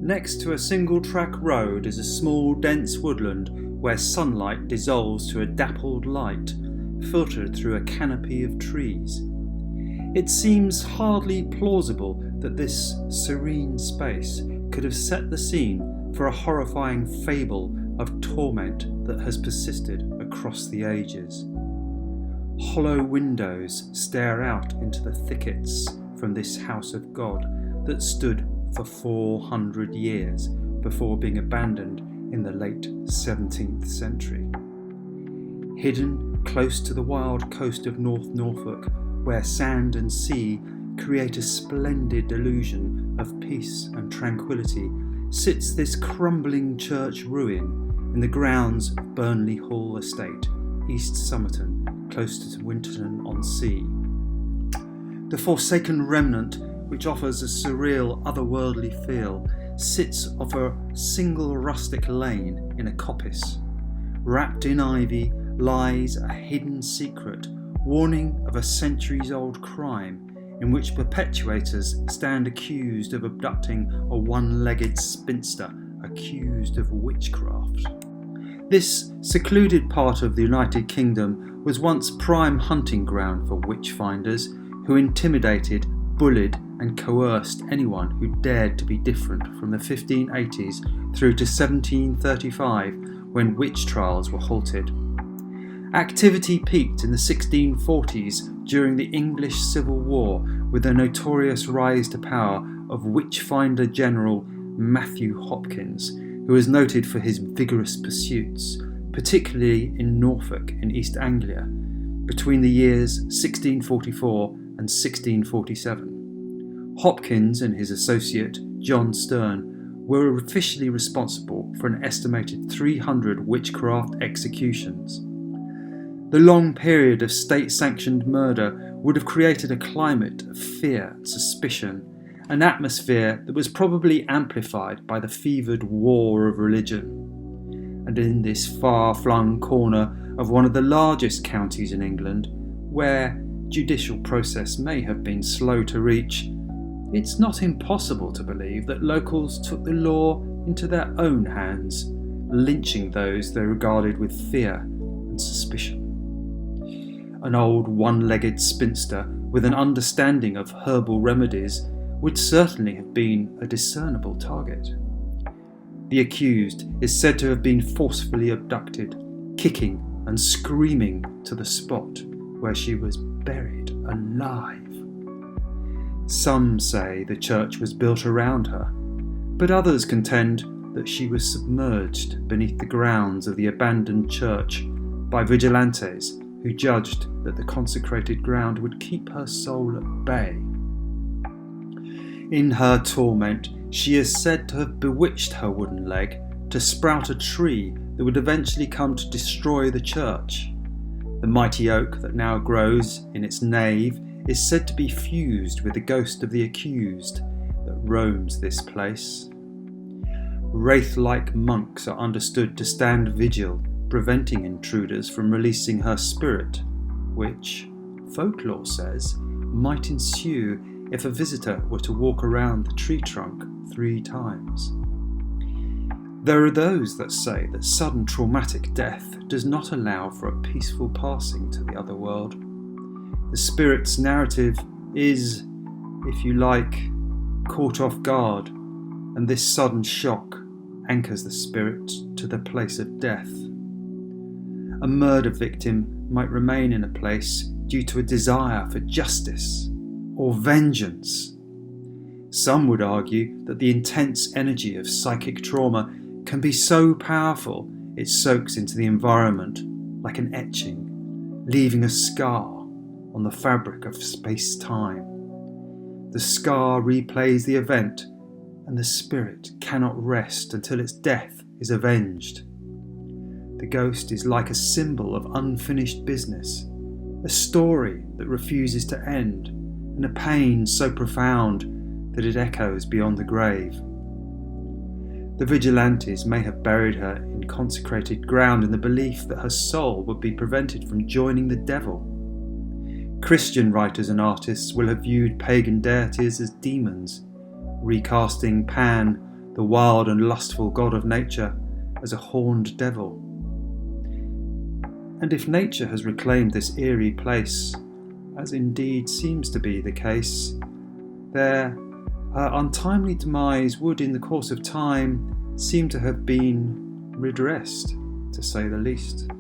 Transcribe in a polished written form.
Next to a single-track road is a small, dense woodland where sunlight dissolves to a dappled light, filtered through a canopy of trees. It seems hardly plausible that this serene space could have set the scene for a horrifying fable of torment that has persisted across the ages. Hollow windows stare out into the thickets from this house of God that stood for 400 years before being abandoned in the late 17th century. Hidden close to the wild coast of North Norfolk, where sand and sea create a splendid illusion of peace and tranquillity, sits this crumbling church ruin in the grounds of Burnley Hall Estate, East Somerton, close to Winterton-on-Sea. The forsaken remnant, which offers a surreal, otherworldly feel, sits off a single rustic lane in a coppice. Wrapped in ivy lies a hidden secret, warning of a centuries-old crime in which perpetrators stand accused of abducting a one-legged spinster accused of witchcraft. This secluded part of the United Kingdom was once prime hunting ground for witch-finders who intimidated, bullied and coerced anyone who dared to be different from the 1580s through to 1735, when witch trials were halted. Activity peaked in the 1640s during the English Civil War with the notorious rise to power of witch-finder General Matthew Hopkins, who was noted for his vigorous pursuits, particularly in Norfolk in East Anglia, between the years 1644 and 1647. Hopkins and his associate John Stern were officially responsible for an estimated 300 witchcraft executions. The long period of state-sanctioned murder would have created a climate of fear and suspicion, an atmosphere that was probably amplified by the fevered war of religion. And in this far-flung corner of one of the largest counties in England, where judicial process may have been slow to reach, it's not impossible to believe that locals took the law into their own hands, lynching those they regarded with fear and suspicion. An old one-legged spinster with an understanding of herbal remedies would certainly have been a discernible target. The accused is said to have been forcefully abducted, kicking and screaming to the spot where she was buried alive. Some say the church was built around her, but others contend that she was submerged beneath the grounds of the abandoned church by vigilantes who judged that the consecrated ground would keep her soul at bay. In her torment, she is said to have bewitched her wooden leg to sprout a tree that would eventually come to destroy the church. The mighty oak that now grows in its nave is said to be fused with the ghost of the accused that roams this place. Wraith-like monks are understood to stand vigil, preventing intruders from releasing her spirit, which, folklore says, might ensue if a visitor were to walk around the tree trunk 3 times. There are those that say that sudden traumatic death does not allow for a peaceful passing to the other world. The spirit's narrative is, if you like, caught off guard, and this sudden shock anchors the spirit to the place of death. A murder victim might remain in a place due to a desire for justice or vengeance. Some would argue that the intense energy of psychic trauma can be so powerful it soaks into the environment like an etching, leaving a scar on the fabric of space-time. The scar replays the event, and the spirit cannot rest until its death is avenged. The ghost is like a symbol of unfinished business, a story that refuses to end, and a pain so profound that it echoes beyond the grave. The vigilantes may have buried her in consecrated ground in the belief that her soul would be prevented from joining the devil. Christian writers and artists will have viewed pagan deities as demons, recasting Pan the wild and lustful god of nature, as a horned devil. And if nature has reclaimed this eerie place, as indeed seems to be the case, her untimely demise would, in the course of time, seem to have been redressed, to say the least.